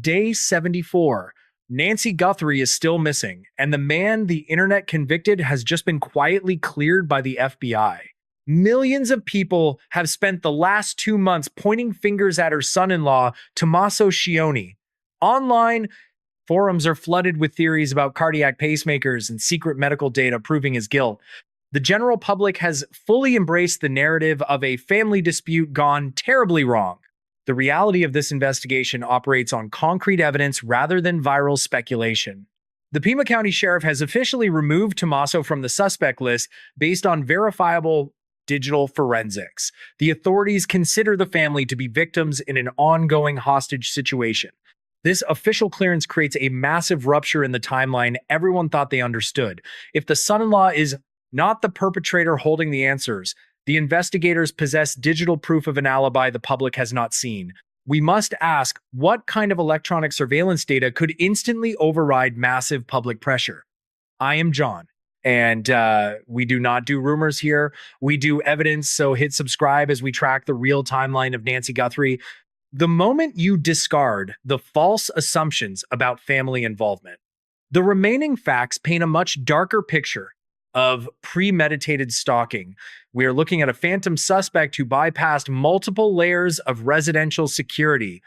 Day 74. Nancy Guthrie is still missing, and the man the internet convicted has just been quietly cleared by the FBI. Millions of people have spent the last 2 months pointing fingers at her son-in-law, Tomaso Cioni. Online, forums are flooded with theories about cardiac pacemakers and secret medical data proving his guilt. The general public has fully embraced the narrative of a family dispute gone terribly wrong. The reality of this investigation operates on concrete evidence rather than viral speculation. The Pima County Sheriff has officially removed Tomaso from the suspect list based on verifiable digital forensics. The authorities consider the family to be victims in an ongoing hostage situation. This official clearance creates a massive rupture in the timeline everyone thought they understood. If the son-in-law is not the perpetrator holding the answers, the investigators possess digital proof of an alibi the public has not seen. We must ask, what kind of electronic surveillance data could instantly override massive public pressure? I am John, and we do not do rumors here. We do evidence, so hit subscribe as we track the real timeline of Nancy Guthrie. The moment you discard the false assumptions about family involvement, the remaining facts paint a much darker picture of premeditated stalking. We are looking at a phantom suspect who bypassed multiple layers of residential security.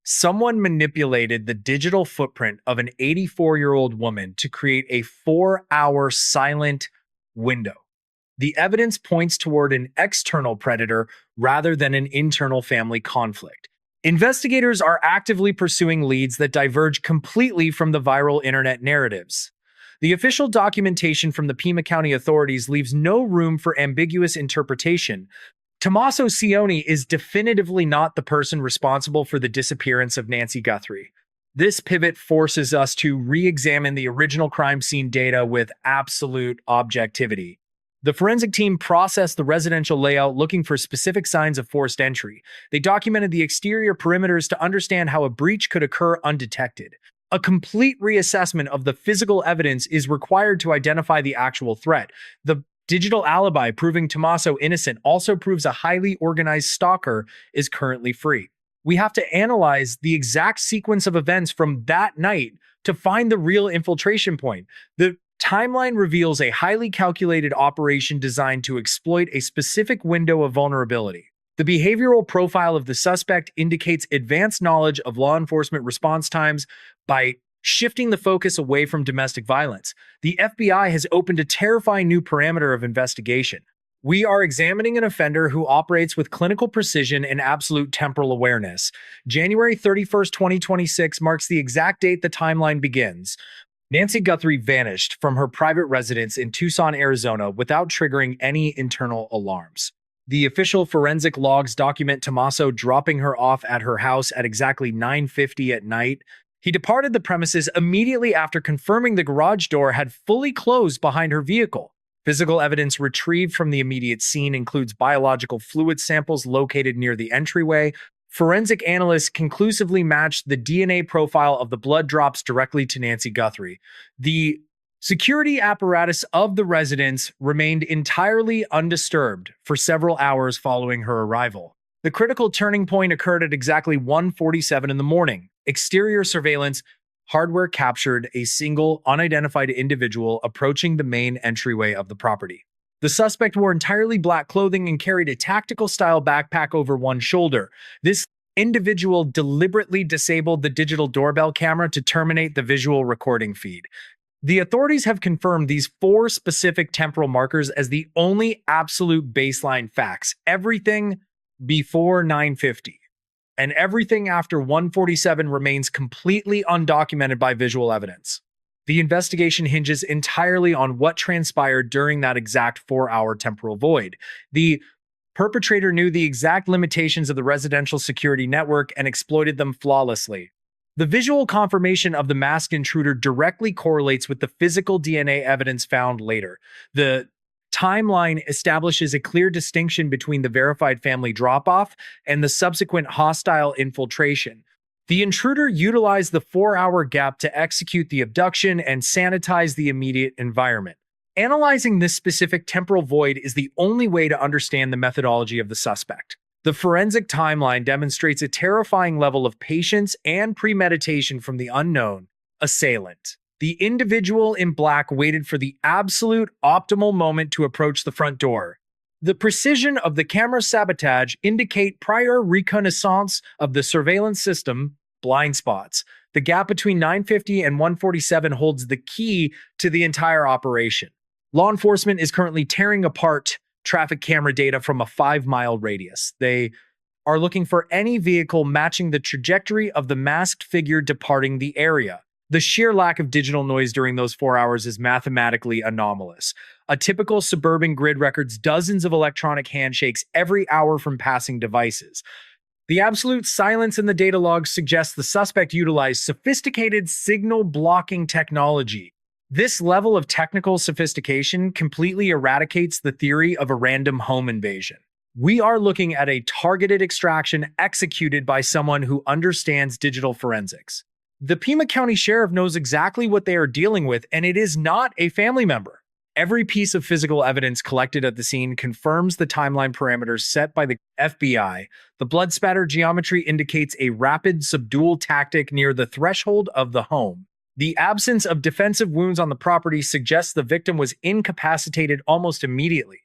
Someone manipulated the digital footprint of an 84-year-old woman to create a 4-hour silent window. The evidence points toward an external predator rather than an internal family conflict. Investigators are actively pursuing leads that diverge completely from the viral internet narratives. The official documentation from the Pima County authorities leaves no room for ambiguous interpretation. Tomaso Cioni is definitively not the person responsible for the disappearance of Nancy Guthrie. This pivot forces us to re-examine the original crime scene data with absolute objectivity. The forensic team processed the residential layout looking for specific signs of forced entry. They documented the exterior perimeters to understand how a breach could occur undetected. A complete reassessment of the physical evidence is required to identify the actual threat. The digital alibi proving Tomaso innocent also proves a highly organized stalker is currently free. We have to analyze the exact sequence of events from that night to find the real infiltration point. The timeline reveals a highly calculated operation designed to exploit a specific window of vulnerability. The behavioral profile of the suspect indicates advanced knowledge of law enforcement response times by shifting the focus away from domestic violence. The FBI has opened a terrifying new parameter of investigation. We are examining an offender who operates with clinical precision and absolute temporal awareness. January 31st, 2026 marks the exact date the timeline begins. Nancy Guthrie vanished from her private residence in Tucson, Arizona without triggering any internal alarms. The official forensic logs document Tomaso dropping her off at her house at exactly 9:50 at night. He departed the premises immediately after confirming the garage door had fully closed behind her vehicle. Physical evidence retrieved from the immediate scene includes biological fluid samples located near the entryway. Forensic analysts conclusively matched the DNA profile of the blood drops directly to Nancy Guthrie. The security apparatus of the residence remained entirely undisturbed for several hours following her arrival. The critical turning point occurred at exactly 1:47 in the morning. Exterior surveillance hardware captured a single, unidentified individual approaching the main entryway of the property. The suspect wore entirely black clothing and carried a tactical-style backpack over one shoulder. This individual deliberately disabled the digital doorbell camera to terminate the visual recording feed. The authorities have confirmed these 4 specific temporal markers as the only absolute baseline facts. Everything before 9:50 and everything after 1:47 remains completely undocumented by visual evidence. The investigation hinges entirely on what transpired during that exact 4-hour temporal void. The perpetrator knew the exact limitations of the residential security network and exploited them flawlessly. The visual confirmation of the masked intruder directly correlates with the physical DNA evidence found later. The timeline establishes a clear distinction between the verified family drop-off and the subsequent hostile infiltration. The intruder utilized the 4-hour gap to execute the abduction and sanitize the immediate environment. Analyzing this specific temporal void is the only way to understand the methodology of the suspect. The forensic timeline demonstrates a terrifying level of patience and premeditation from the unknown assailant. The individual in black waited for the absolute optimal moment to approach the front door. The precision of the camera sabotage indicate prior reconnaissance of the surveillance system, blind spots. The gap between 950 and 147 holds the key to the entire operation. Law enforcement is currently tearing apart traffic camera data from a 5-mile radius. They are looking for any vehicle matching the trajectory of the masked figure departing the area. The sheer lack of digital noise during those 4 hours is mathematically anomalous. A typical suburban grid records dozens of electronic handshakes every hour from passing devices. The absolute silence in the data logs suggests the suspect utilized sophisticated signal blocking technology. This level of technical sophistication completely eradicates the theory of a random home invasion. We are looking at a targeted extraction executed by someone who understands digital forensics. The Pima County Sheriff knows exactly what they are dealing with, and it is not a family member. Every piece of physical evidence collected at the scene confirms the timeline parameters set by the FBI. The blood spatter geometry indicates a rapid subdual tactic near the threshold of the home. The absence of defensive wounds on the property suggests the victim was incapacitated almost immediately.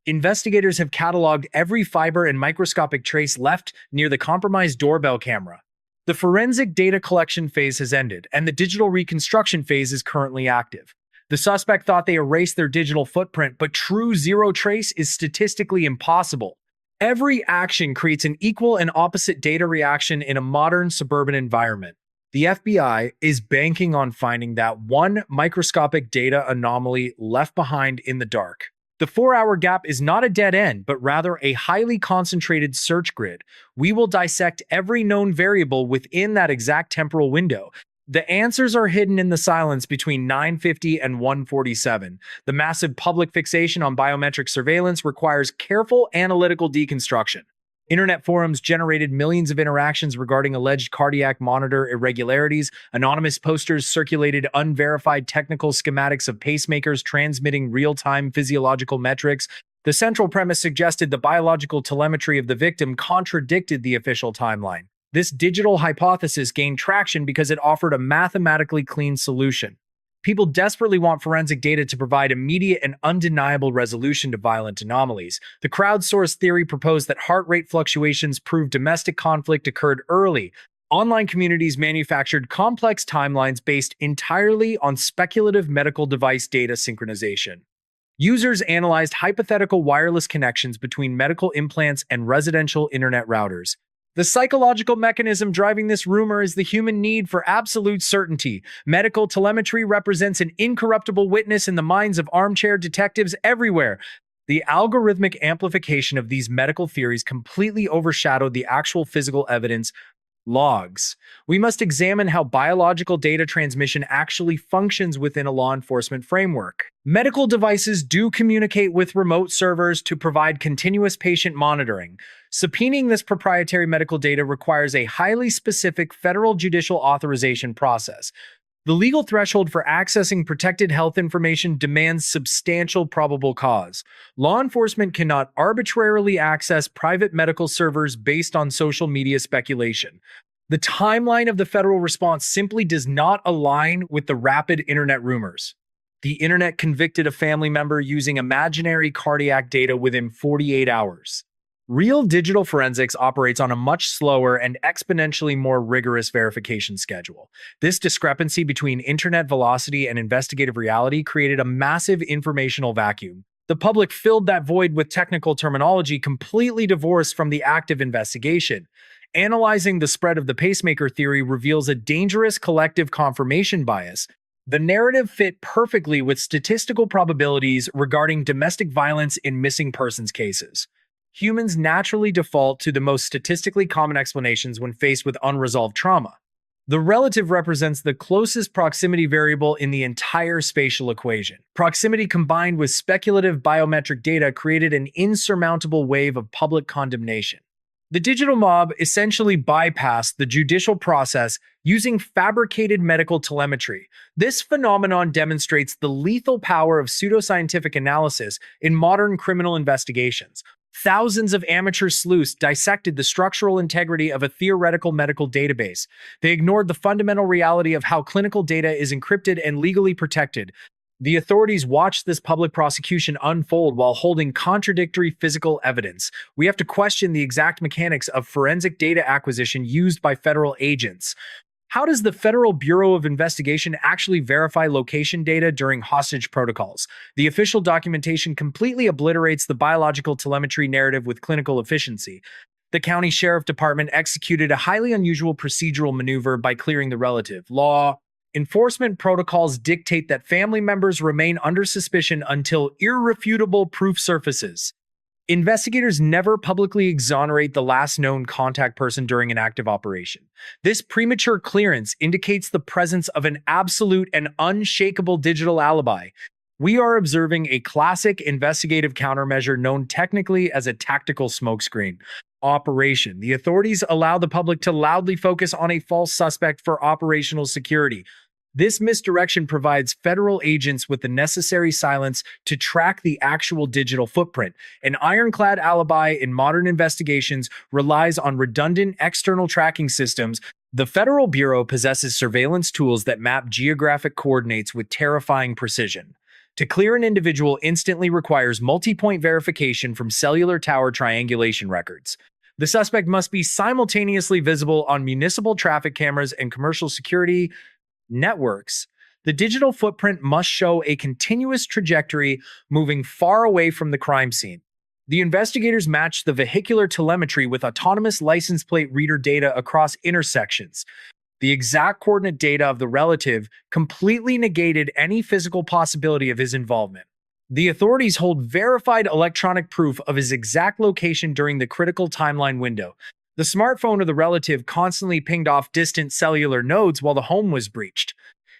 Investigators have cataloged every fiber and microscopic trace left near the compromised doorbell camera. The forensic data collection phase has ended, and the digital reconstruction phase is currently active. The suspect thought they erased their digital footprint, but true zero trace is statistically impossible. Every action creates an equal and opposite data reaction in a modern suburban environment. The FBI is banking on finding that one microscopic data anomaly left behind in the dark. The 4-hour gap is not a dead end, but rather a highly concentrated search grid. We will dissect every known variable within that exact temporal window. The answers are hidden in the silence between 950 and 147. The massive public fixation on biometric surveillance requires careful analytical deconstruction. Internet forums generated millions of interactions regarding alleged cardiac monitor irregularities. Anonymous posters circulated unverified technical schematics of pacemakers transmitting real-time physiological metrics. The central premise suggested the biological telemetry of the victim contradicted the official timeline. This digital hypothesis gained traction because it offered a mathematically clean solution. People desperately want forensic data to provide immediate and undeniable resolution to violent anomalies. The crowdsourced theory proposed that heart rate fluctuations prove domestic conflict occurred early. Online communities manufactured complex timelines based entirely on speculative medical device data synchronization. Users analyzed hypothetical wireless connections between medical implants and residential internet routers. The psychological mechanism driving this rumor is the human need for absolute certainty. Medical telemetry represents an incorruptible witness in the minds of armchair detectives everywhere. The algorithmic amplification of these medical theories completely overshadowed the actual physical evidence. Logs. We must examine how biological data transmission actually functions within a law enforcement framework. Medical devices do communicate with remote servers to provide continuous patient monitoring. Subpoenaing this proprietary medical data requires a highly specific federal judicial authorization process. The legal threshold for accessing protected health information demands substantial probable cause. Law enforcement cannot arbitrarily access private medical servers based on social media speculation. The timeline of the federal response simply does not align with the rapid internet rumors. The internet convicted a family member using imaginary cardiac data within 48 hours. Real digital forensics operates on a much slower and exponentially more rigorous verification schedule. This discrepancy between internet velocity and investigative reality created a massive informational vacuum. The public filled that void with technical terminology completely divorced from the active investigation. Analyzing the spread of the pacemaker theory reveals a dangerous collective confirmation bias. The narrative fit perfectly with statistical probabilities regarding domestic violence in missing persons cases. Humans naturally default to the most statistically common explanations when faced with unresolved trauma. The relative represents the closest proximity variable in the entire spatial equation. Proximity combined with speculative biometric data created an insurmountable wave of public condemnation. The digital mob essentially bypassed the judicial process using fabricated medical telemetry. This phenomenon demonstrates the lethal power of pseudoscientific analysis in modern criminal investigations. Thousands of amateur sleuths dissected the structural integrity of a theoretical medical database. They ignored the fundamental reality of how clinical data is encrypted and legally protected. The authorities watched this public prosecution unfold while holding contradictory physical evidence. We have to question the exact mechanics of forensic data acquisition used by federal agents. How does the Federal Bureau of Investigation actually verify location data during hostage protocols? The official documentation completely obliterates the biological telemetry narrative with clinical efficiency. The county sheriff department executed a highly unusual procedural maneuver by clearing the relative. Law enforcement protocols dictate that family members remain under suspicion until irrefutable proof surfaces. Investigators never publicly exonerate the last known contact person during an active operation. This premature clearance indicates the presence of an absolute and unshakable digital alibi. We are observing a classic investigative countermeasure known technically as a tactical smokescreen operation. The authorities allow the public to loudly focus on a false suspect for operational security. This misdirection provides federal agents with the necessary silence to track the actual digital footprint. An ironclad alibi in modern investigations relies on redundant external tracking systems. The Federal Bureau possesses surveillance tools that map geographic coordinates with terrifying precision. To clear an individual instantly requires multi-point verification from cellular tower triangulation records. The suspect must be simultaneously visible on municipal traffic cameras and commercial security networks. The digital footprint must show a continuous trajectory moving far away from the crime scene. The investigators matched the vehicular telemetry with autonomous license plate reader data across intersections. The exact coordinate data of the relative completely negated any physical possibility of his involvement. The authorities hold verified electronic proof of his exact location during the critical timeline window. The smartphone of the relative constantly pinged off distant cellular nodes while the home was breached.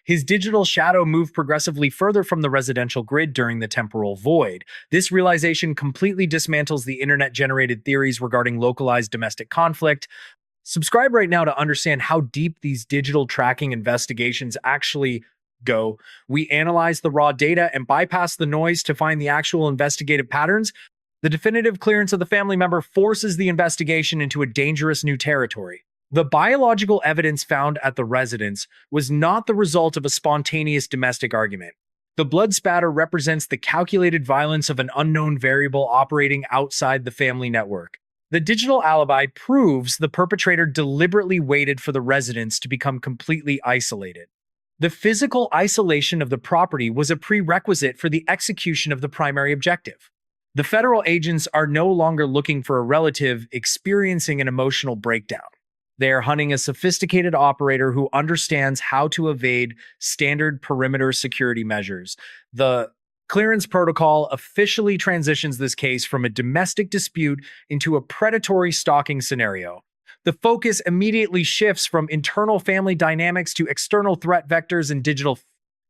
His digital shadow moved progressively further from the residential grid during the temporal void. This realization completely dismantles the internet-generated theories regarding localized domestic conflict. Subscribe right now to understand how deep these digital tracking investigations actually go. We analyze the raw data and bypass the noise to find the actual investigative patterns. The definitive clearance of the family member forces the investigation into a dangerous new territory. The biological evidence found at the residence was not the result of a spontaneous domestic argument. The blood spatter represents the calculated violence of an unknown variable operating outside the family network. The digital alibi proves the perpetrator deliberately waited for the residence to become completely isolated. The physical isolation of the property was a prerequisite for the execution of the primary objective. The federal agents are no longer looking for a relative experiencing an emotional breakdown. They are hunting a sophisticated operator who understands how to evade standard perimeter security measures. The clearance protocol officially transitions this case from a domestic dispute into a predatory stalking scenario. The focus immediately shifts from internal family dynamics to external threat vectors and digital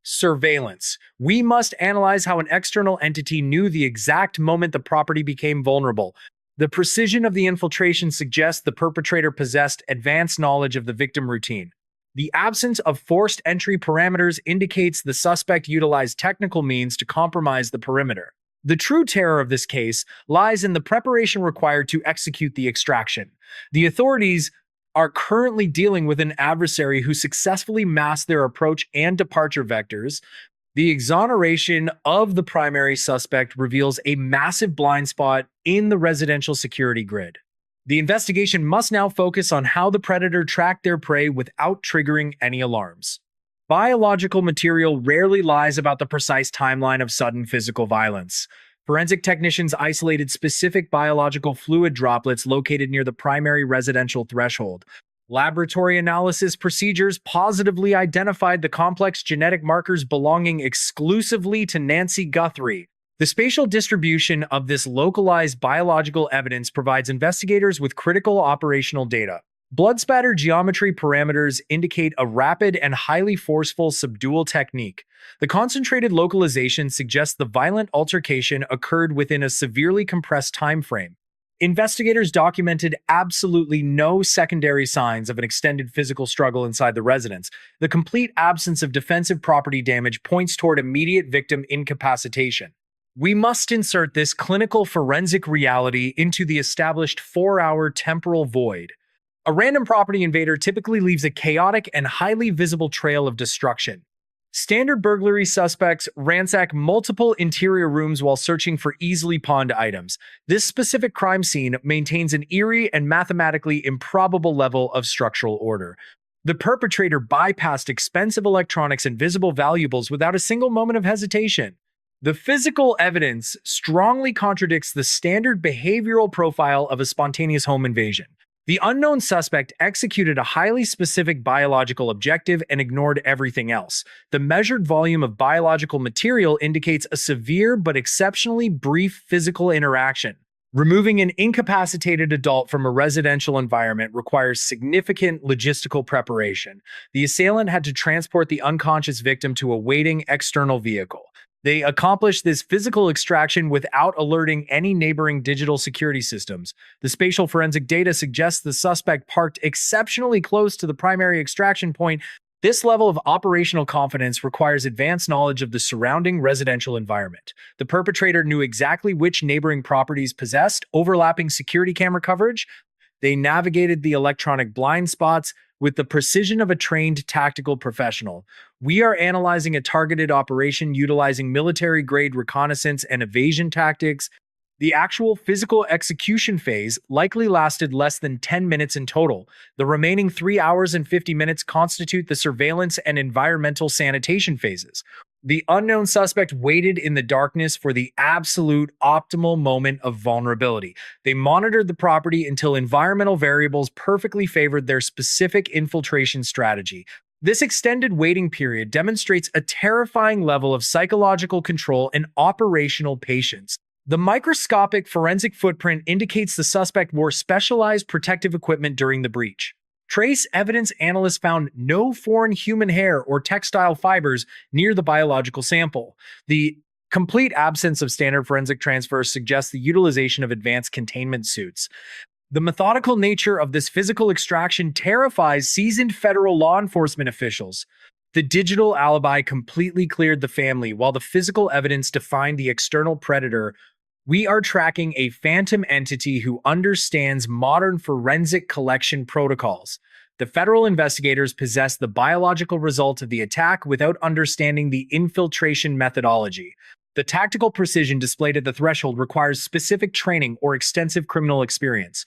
surveillance. We must analyze how an external entity knew the exact moment the property became vulnerable. The precision of the infiltration suggests the perpetrator possessed advanced knowledge of the victim routine. The absence of forced entry parameters indicates the suspect utilized technical means to compromise the perimeter. The true terror of this case lies in the preparation required to execute the extraction. The authorities are currently dealing with an adversary who successfully masked their approach and departure vectors. The exoneration of the primary suspect reveals a massive blind spot in the residential security grid. The investigation must now focus on how the predator tracked their prey without triggering any alarms. Biological material rarely lies about the precise timeline of sudden physical violence. Forensic technicians isolated specific biological fluid droplets located near the primary residential threshold. Laboratory analysis procedures positively identified the complex genetic markers belonging exclusively to Nancy Guthrie. The spatial distribution of this localized biological evidence provides investigators with critical operational data. Blood spatter geometry parameters indicate a rapid and highly forceful subdual technique. The concentrated localization suggests the violent altercation occurred within a severely compressed time frame. Investigators documented absolutely no secondary signs of an extended physical struggle inside the residence. The complete absence of defensive property damage points toward immediate victim incapacitation. We must insert this clinical forensic reality into the established 4-hour temporal void. A random property invader typically leaves a chaotic and highly visible trail of destruction. Standard burglary suspects ransack multiple interior rooms while searching for easily pawned items. This specific crime scene maintains an eerie and mathematically improbable level of structural order. The perpetrator bypassed expensive electronics and visible valuables without a single moment of hesitation. The physical evidence strongly contradicts the standard behavioral profile of a spontaneous home invasion. The unknown suspect executed a highly specific biological objective and ignored everything else. The measured volume of biological material indicates a severe but exceptionally brief physical interaction. Removing an incapacitated adult from a residential environment requires significant logistical preparation. The assailant had to transport the unconscious victim to a waiting external vehicle. They accomplished this physical extraction without alerting any neighboring digital security systems. The spatial forensic data suggests the suspect parked exceptionally close to the primary extraction point. This level of operational confidence requires advanced knowledge of the surrounding residential environment. The perpetrator knew exactly which neighboring properties possessed overlapping security camera coverage. They navigated the electronic blind spots with the precision of a trained tactical professional. We are analyzing a targeted operation utilizing military-grade reconnaissance and evasion tactics. The actual physical execution phase likely lasted less than 10 minutes in total. The remaining 3 hours and 50 minutes constitute the surveillance and environmental sanitation phases. The unknown suspect waited in the darkness for the absolute optimal moment of vulnerability. They monitored the property until environmental variables perfectly favored their specific infiltration strategy. This extended waiting period demonstrates a terrifying level of psychological control and operational patience. The microscopic forensic footprint indicates the suspect wore specialized protective equipment during the breach. Trace evidence analysts found no foreign human hair or textile fibers near the biological sample. The complete absence of standard forensic transfers suggests the utilization of advanced containment suits. The methodical nature of this physical extraction terrifies seasoned federal law enforcement officials. The digital alibi completely cleared the family, while the physical evidence defined the external predator. We are tracking a phantom entity who understands modern forensic collection protocols. The federal investigators possess the biological result of the attack without understanding the infiltration methodology. The tactical precision displayed at the threshold requires specific training or extensive criminal experience.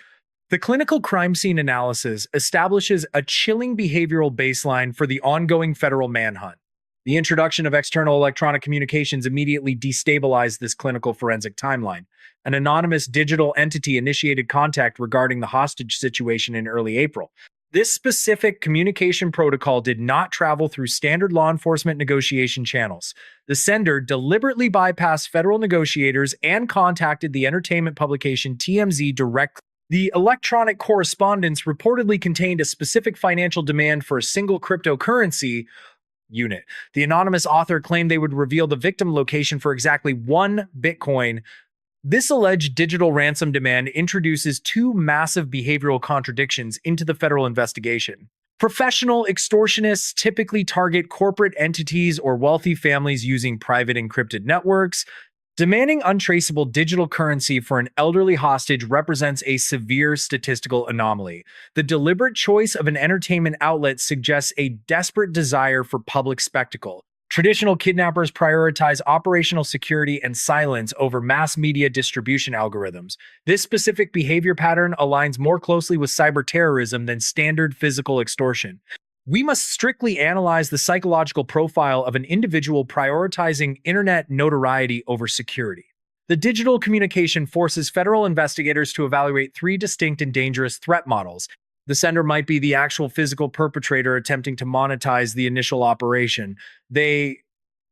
The clinical crime scene analysis establishes a chilling behavioral baseline for the ongoing federal manhunt. The introduction of external electronic communications immediately destabilized this clinical forensic timeline. An anonymous digital entity initiated contact regarding the hostage situation in early April. This specific communication protocol did not travel through standard law enforcement negotiation channels. The sender deliberately bypassed federal negotiators and contacted the entertainment publication TMZ directly. The electronic correspondence reportedly contained a specific financial demand for a single cryptocurrency unit. The anonymous author claimed they would reveal the victim location for exactly 1 Bitcoin. This alleged digital ransom demand introduces two massive behavioral contradictions into the federal investigation. Professional extortionists typically target corporate entities or wealthy families using private encrypted networks. Demanding untraceable digital currency for an elderly hostage represents a severe statistical anomaly. The deliberate choice of an entertainment outlet suggests a desperate desire for public spectacle. Traditional kidnappers prioritize operational security and silence over mass media distribution algorithms. This specific behavior pattern aligns more closely with cyber terrorism than standard physical extortion. We must strictly analyze the psychological profile of an individual prioritizing internet notoriety over security. The digital communication forces federal investigators to evaluate 3 distinct and dangerous threat models. The sender might be the actual physical perpetrator attempting to monetize the initial operation. They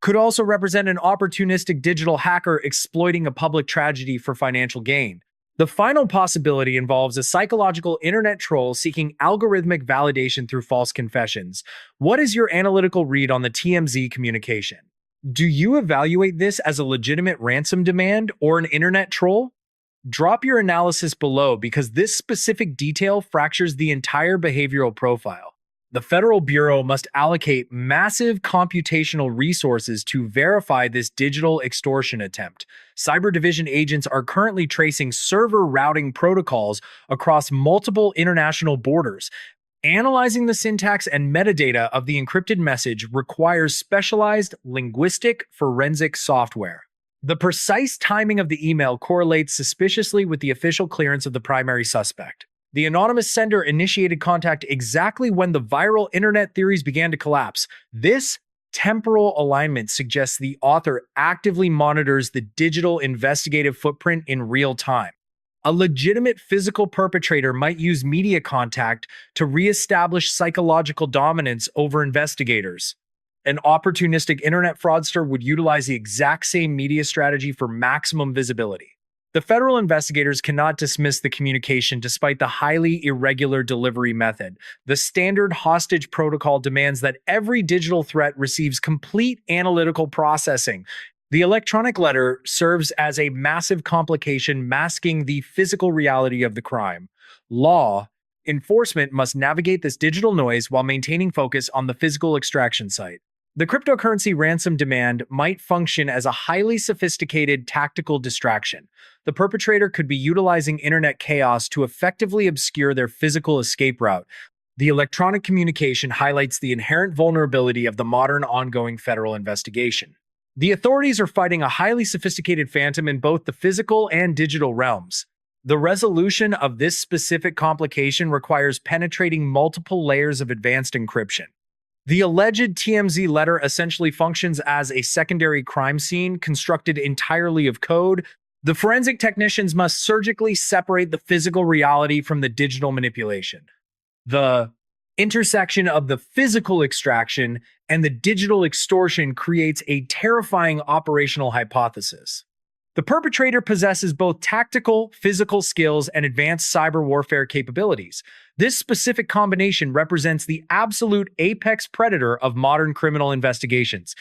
could also represent an opportunistic digital hacker exploiting a public tragedy for financial gain. The final possibility involves a psychological internet troll seeking algorithmic validation through false confessions. What is your analytical read on the TMZ communication? Do you evaluate this as a legitimate ransom demand or an internet troll? Drop your analysis below because this specific detail fractures the entire behavioral profile. The Federal Bureau must allocate massive computational resources to verify this digital extortion attempt. Cyber Division agents are currently tracing server routing protocols across multiple international borders. Analyzing the syntax and metadata of the encrypted message requires specialized linguistic forensic software. The precise timing of the email correlates suspiciously with the official clearance of the primary suspect. The anonymous sender initiated contact exactly when the viral internet theories began to collapse. This temporal alignment suggests the author actively monitors the digital investigative footprint in real time. A legitimate physical perpetrator might use media contact to reestablish psychological dominance over investigators. An opportunistic internet fraudster would utilize the exact same media strategy for maximum visibility. The federal investigators cannot dismiss the communication despite the highly irregular delivery method. The standard hostage protocol demands that every digital threat receives complete analytical processing. The electronic letter serves as a massive complication masking the physical reality of the crime. Law enforcement must navigate this digital noise while maintaining focus on the physical extraction site. The cryptocurrency ransom demand might function as a highly sophisticated tactical distraction. The perpetrator could be utilizing internet chaos to effectively obscure their physical escape route. The electronic communication highlights the inherent vulnerability of the modern ongoing federal investigation. The authorities are fighting a highly sophisticated phantom in both the physical and digital realms. The resolution of this specific complication requires penetrating multiple layers of advanced encryption. The alleged TMZ letter essentially functions as a secondary crime scene constructed entirely of code. The forensic technicians must surgically separate the physical reality from the digital manipulation. The intersection of the physical extraction and the digital extortion creates a terrifying operational hypothesis. The perpetrator possesses both tactical, physical skills and advanced cyber warfare capabilities. This specific combination represents the absolute apex predator of modern criminal investigations.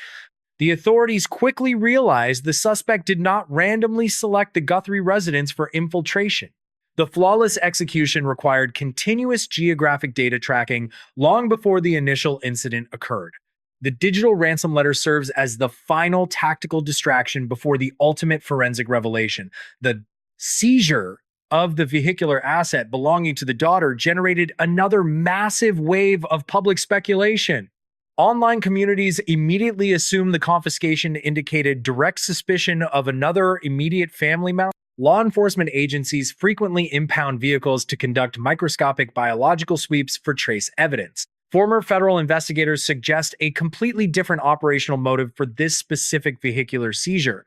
The authorities quickly realized the suspect did not randomly select the Guthrie residence for infiltration. The flawless execution required continuous geographic data tracking long before the initial incident occurred. The digital ransom letter serves as the final tactical distraction before the ultimate forensic revelation. The seizure of the vehicular asset belonging to the daughter generated another massive wave of public speculation. Online communities immediately assumed the confiscation indicated direct suspicion of another immediate family member. Law enforcement agencies frequently impound vehicles to conduct microscopic biological sweeps for trace evidence. Former federal investigators suggest a completely different operational motive for this specific vehicular seizure.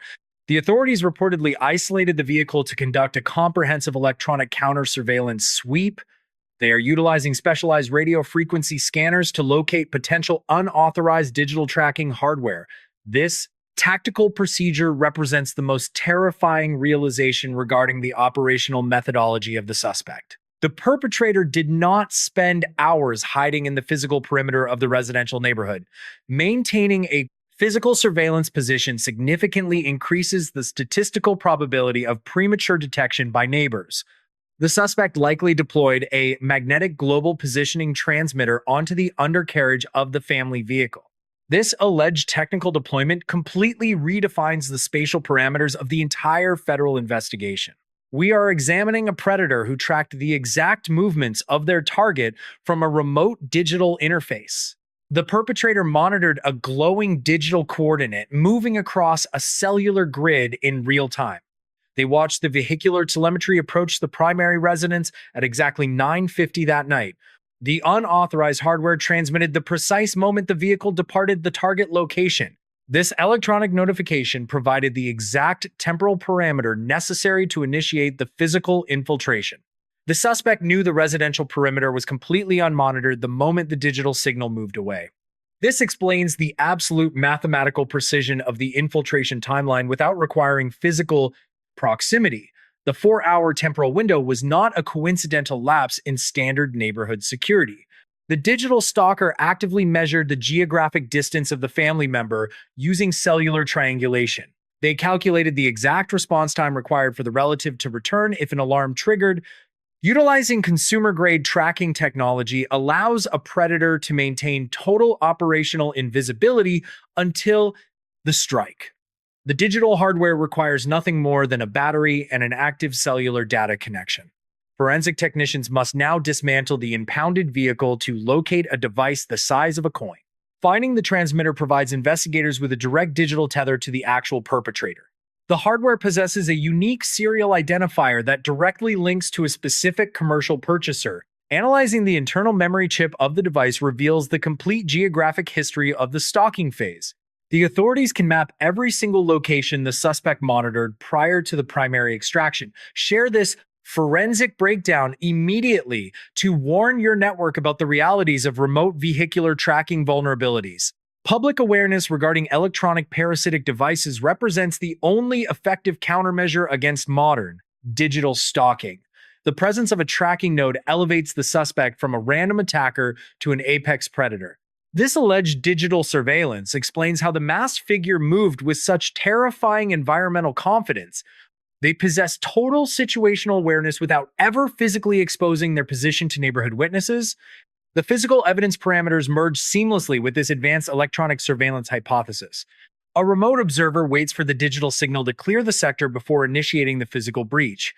The authorities reportedly isolated the vehicle to conduct a comprehensive electronic counter-surveillance sweep. They are utilizing specialized radio frequency scanners to locate potential unauthorized digital tracking hardware. This tactical procedure represents the most terrifying realization regarding the operational methodology of the suspect. The perpetrator did not spend hours hiding in the physical perimeter of the residential neighborhood. Maintaining a physical surveillance position significantly increases the statistical probability of premature detection by neighbors. The suspect likely deployed a magnetic global positioning transmitter onto the undercarriage of the family vehicle. This alleged technical deployment completely redefines the spatial parameters of the entire federal investigation. We are examining a predator who tracked the exact movements of their target from a remote digital interface. The perpetrator monitored a glowing digital coordinate moving across a cellular grid in real time. They watched the vehicular telemetry approach the primary residence at exactly 9:50 that night. The unauthorized hardware transmitted the precise moment the vehicle departed the target location. This electronic notification provided the exact temporal parameter necessary to initiate the physical infiltration. The suspect knew the residential perimeter was completely unmonitored the moment the digital signal moved away. This explains the absolute mathematical precision of the infiltration timeline without requiring physical proximity. The 4-hour temporal window was not a coincidental lapse in standard neighborhood security. The digital stalker actively measured the geographic distance of the family member using cellular triangulation. They calculated the exact response time required for the relative to return if an alarm triggered. Utilizing consumer-grade tracking technology allows a predator to maintain total operational invisibility until the strike. The digital hardware requires nothing more than a battery and an active cellular data connection. Forensic technicians must now dismantle the impounded vehicle to locate a device the size of a coin. Finding the transmitter provides investigators with a direct digital tether to the actual perpetrator. The hardware possesses a unique serial identifier that directly links to a specific commercial purchaser. Analyzing the internal memory chip of the device reveals the complete geographic history of the stalking phase. The authorities can map every single location the suspect monitored prior to the primary extraction. Share this forensic breakdown immediately to warn your network about the realities of remote vehicular tracking vulnerabilities. Public awareness regarding electronic parasitic devices represents the only effective countermeasure against modern digital stalking. The presence of a tracking node elevates the suspect from a random attacker to an apex predator. This alleged digital surveillance explains how the masked figure moved with such terrifying environmental confidence. They possess total situational awareness without ever physically exposing their position to neighborhood witnesses. The physical evidence parameters merge seamlessly with this advanced electronic surveillance hypothesis. A remote observer waits for the digital signal to clear the sector before initiating the physical breach.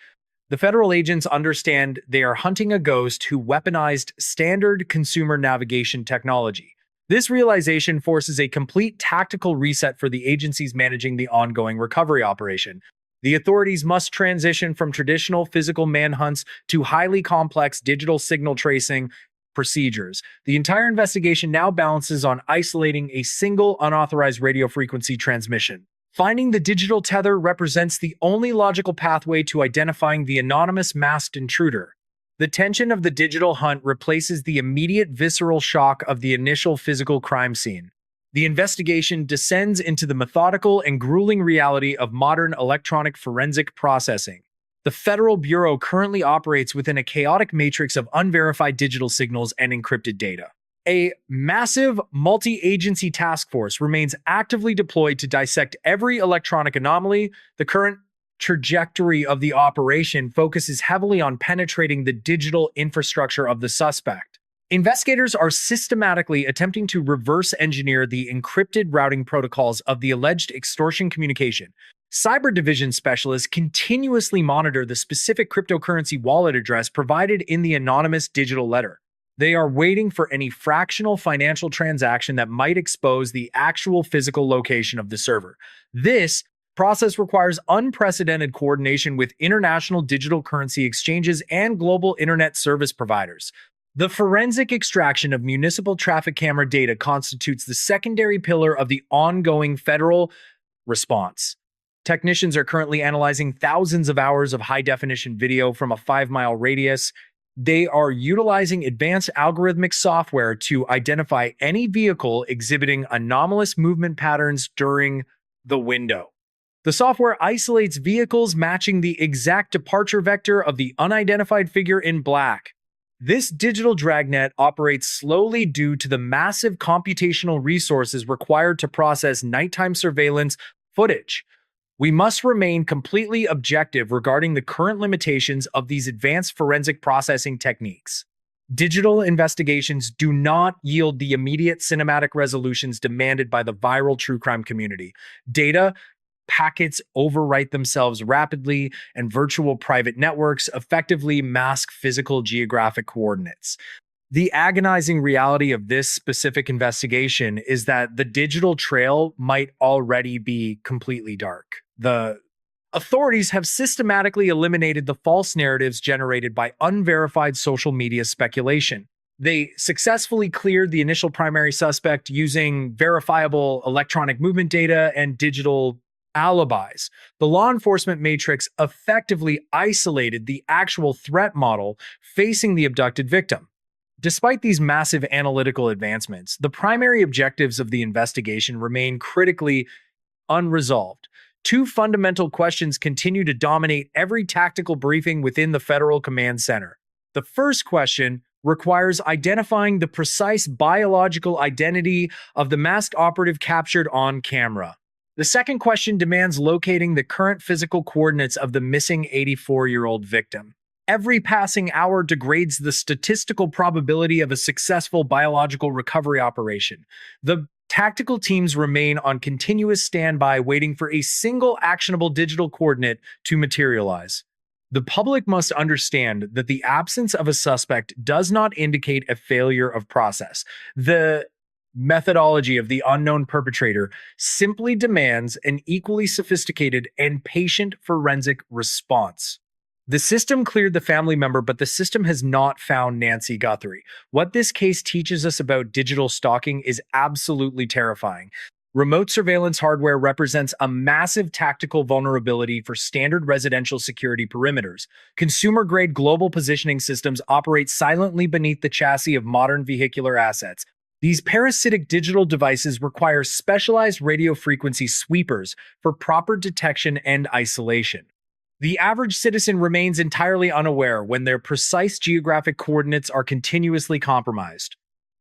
The federal agents understand they are hunting a ghost who weaponized standard consumer navigation technology. This realization forces a complete tactical reset for the agencies managing the ongoing recovery operation. The authorities must transition from traditional physical manhunts to highly complex digital signal tracing procedures. The entire investigation now balances on isolating a single unauthorized radio frequency transmission. Finding the digital tether represents the only logical pathway to identifying the anonymous masked intruder. The tension of the digital hunt replaces the immediate visceral shock of the initial physical crime scene. The investigation descends into the methodical and grueling reality of modern electronic forensic processing. The Federal Bureau currently operates within a chaotic matrix of unverified digital signals and encrypted data. A massive multi-agency task force remains actively deployed to dissect every electronic anomaly. The current trajectory of the operation focuses heavily on penetrating the digital infrastructure of the suspect. Investigators are systematically attempting to reverse engineer the encrypted routing protocols of the alleged extortion communication. Cyber division specialists continuously monitor the specific cryptocurrency wallet address provided in the anonymous digital letter. They are waiting for any fractional financial transaction that might expose the actual physical location of the server. This process requires unprecedented coordination with international digital currency exchanges and global internet service providers. The forensic extraction of municipal traffic camera data constitutes the secondary pillar of the ongoing federal response. Technicians are currently analyzing thousands of hours of high-definition video from a 5-mile radius. They are utilizing advanced algorithmic software to identify any vehicle exhibiting anomalous movement patterns during the window. The software isolates vehicles matching the exact departure vector of the unidentified figure in black. This digital dragnet operates slowly due to the massive computational resources required to process nighttime surveillance footage. We must remain completely objective regarding the current limitations of these advanced forensic processing techniques. Digital investigations do not yield the immediate cinematic resolutions demanded by the viral true crime community. Data packets overwrite themselves rapidly, and virtual private networks effectively mask physical geographic coordinates. The agonizing reality of this specific investigation is that the digital trail might already be completely dark. The authorities have systematically eliminated the false narratives generated by unverified social media speculation. They successfully cleared the initial primary suspect using verifiable electronic movement data and digital alibis. The law enforcement matrix effectively isolated the actual threat model facing the abducted victim. Despite these massive analytical advancements, the primary objectives of the investigation remain critically unresolved. Two fundamental questions continue to dominate every tactical briefing within the Federal Command Center. The first question requires identifying the precise biological identity of the masked operative captured on camera. The second question demands locating the current physical coordinates of the missing 84-year-old victim. Every passing hour degrades the statistical probability of a successful biological recovery operation. The tactical teams remain on continuous standby, waiting for a single actionable digital coordinate to materialize. The public must understand that the absence of a suspect does not indicate a failure of process. The methodology of the unknown perpetrator simply demands an equally sophisticated and patient forensic response. The system cleared the family member, but the system has not found Nancy Guthrie. What this case teaches us about digital stalking is absolutely terrifying. Remote surveillance hardware represents a massive tactical vulnerability for standard residential security perimeters. Consumer-grade global positioning systems operate silently beneath the chassis of modern vehicular assets. These parasitic digital devices require specialized radio frequency sweepers for proper detection and isolation. The average citizen remains entirely unaware when their precise geographic coordinates are continuously compromised.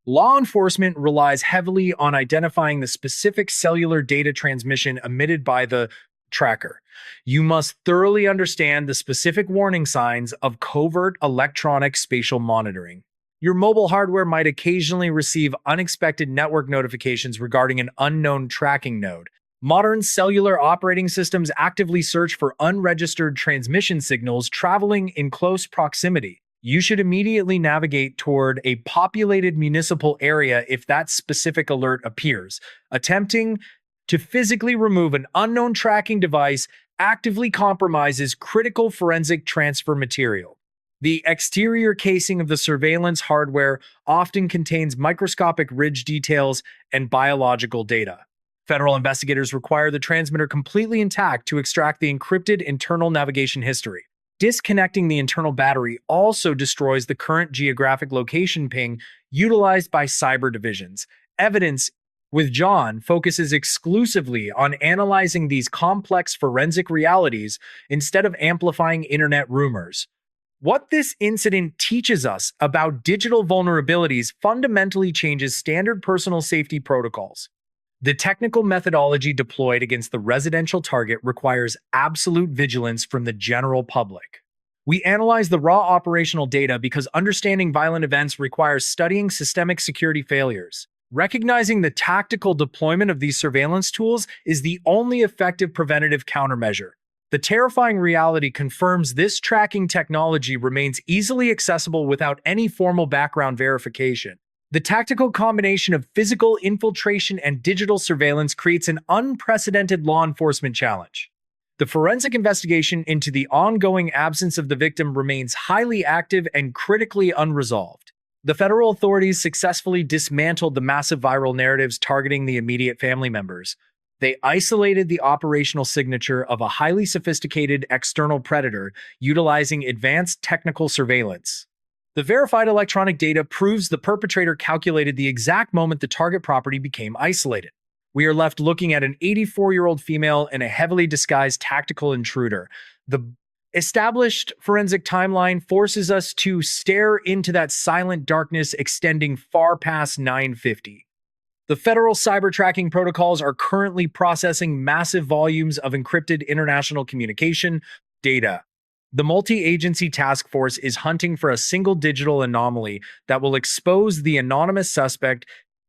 Law enforcement relies heavily on identifying the specific cellular data transmission emitted by the tracker. You must thoroughly understand the specific warning signs of covert electronic spatial monitoring. Your mobile hardware might occasionally receive unexpected network notifications regarding an unknown tracking node. Modern cellular operating systems actively search for unregistered transmission signals traveling in close proximity. You should immediately navigate toward a populated municipal area if that specific alert appears. Attempting to physically remove an unknown tracking device actively compromises critical forensic transfer material. The exterior casing of the surveillance hardware often contains microscopic ridge details and biological data. Federal investigators require the transmitter completely intact to extract the encrypted internal navigation history. Disconnecting the internal battery also destroys the current geographic location ping utilized by cyber divisions. Evidence with John focuses exclusively on analyzing these complex forensic realities instead of amplifying internet rumors. What this incident teaches us about digital vulnerabilities fundamentally changes standard personal safety protocols. The technical methodology deployed against the residential target requires absolute vigilance from the general public. We analyze the raw operational data because understanding violent events requires studying systemic security failures. Recognizing the tactical deployment of these surveillance tools is the only effective preventative countermeasure. The terrifying reality confirms this tracking technology remains easily accessible without any formal background verification. The tactical combination of physical infiltration and digital surveillance creates an unprecedented law enforcement challenge. The forensic investigation into the ongoing absence of the victim remains highly active and critically unresolved. The federal authorities successfully dismantled the massive viral narratives targeting the immediate family members. They isolated the operational signature of a highly sophisticated external predator utilizing advanced technical surveillance. The verified electronic data proves the perpetrator calculated the exact moment the target property became isolated. We are left looking at an 84-year-old female and a heavily disguised tactical intruder. The established forensic timeline forces us to stare into that silent darkness extending far past 950. The federal cyber tracking protocols are currently processing massive volumes of encrypted international communication data. The multi-agency task force is hunting for a single digital anomaly that will expose the anonymous suspect.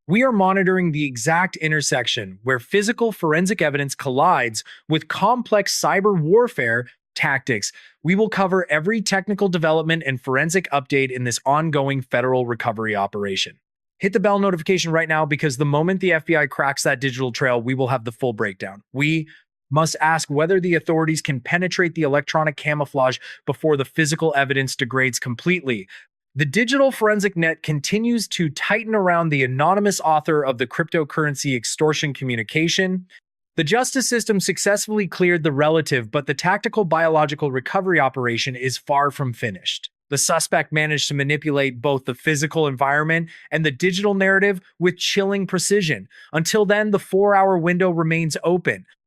We are monitoring the exact intersection where physical forensic evidence collides with complex cyber warfare tactics. We will cover every technical development and forensic update in this ongoing federal recovery operation. Hit the bell notification right now because the moment the FBI cracks that digital trail, we will have the full breakdown. We must ask whether the authorities can penetrate the electronic camouflage before the physical evidence degrades completely. The digital forensic net continues to tighten around the anonymous author of the cryptocurrency extortion communication. The justice system successfully cleared the relative, but the tactical biological recovery operation is far from finished. The suspect managed to manipulate both the physical environment and the digital narrative with chilling precision. Until then, the 4-hour window remains open.